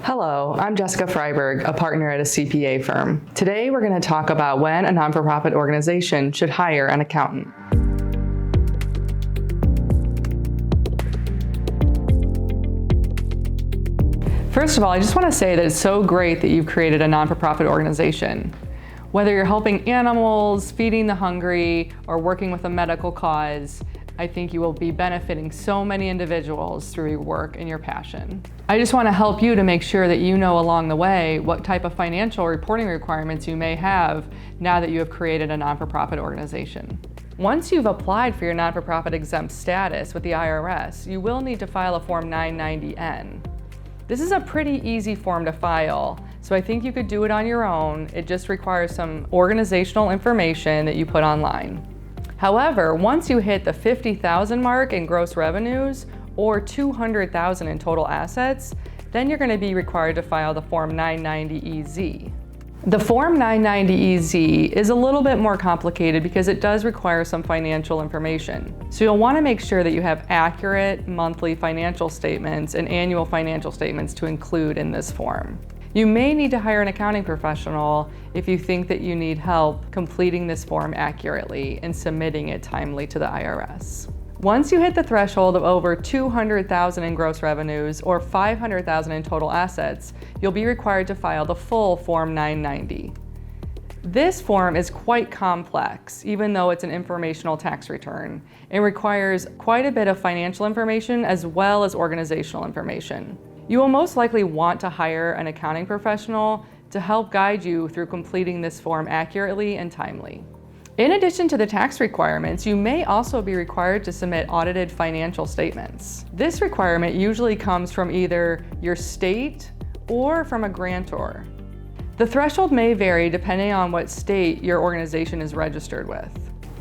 Hello, I'm Jessica Freiburg, a partner at a CPA firm. Today we're going to talk about when a non-for-profit organization should hire an accountant. First of all, I just want to say that it's so great that you've created a non-for-profit organization. Whether you're helping animals, feeding the hungry, or working with a medical cause, I think you will be benefiting so many individuals through your work and your passion. I just want to help you to make sure that you know along the way what type of financial reporting requirements you may have now that you have created a non-for-profit organization. Once you've applied for your non-for-profit exempt status with the IRS, you will need to file a Form 990N. This is a pretty easy form to file, so I think you could do it on your own. It just requires some organizational information that you put online. However, once you hit the 50,000 mark in gross revenues or 200,000 in total assets, then you're going to be required to file the Form 990EZ. The Form 990EZ is a little bit more complicated because it does require some financial information. So you'll want to make sure that you have accurate monthly financial statements and annual financial statements to include in this form. You may need to hire an accounting professional if you think that you need help completing this form accurately and submitting it timely to the IRS. Once you hit the threshold of over 200,000 in gross revenues or 500,000 in total assets, you'll be required to file the full Form 990. This form is quite complex, even though it's an informational tax return. It requires quite a bit of financial information as well as organizational information. You will most likely want to hire an accounting professional to help guide you through completing this form accurately and timely. In addition to the tax requirements, you may also be required to submit audited financial statements. This requirement usually comes from either your state or from a grantor. The threshold may vary depending on what state your organization is registered with.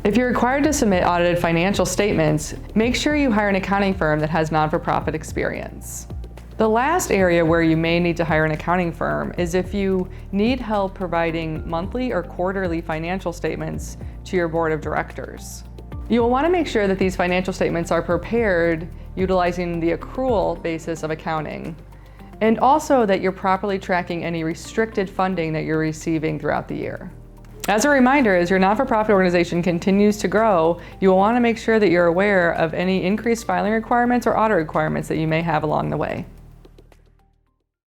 If you're required to submit audited financial statements, make sure you hire an accounting firm that has non-for-profit experience. The last area where you may need to hire an accounting firm is if you need help providing monthly or quarterly financial statements to your board of directors. You will want to make sure that these financial statements are prepared utilizing the accrual basis of accounting, and also that you're properly tracking any restricted funding that you're receiving throughout the year. As a reminder, as your non-for-profit organization continues to grow, you will want to make sure that you're aware of any increased filing requirements or audit requirements that you may have along the way.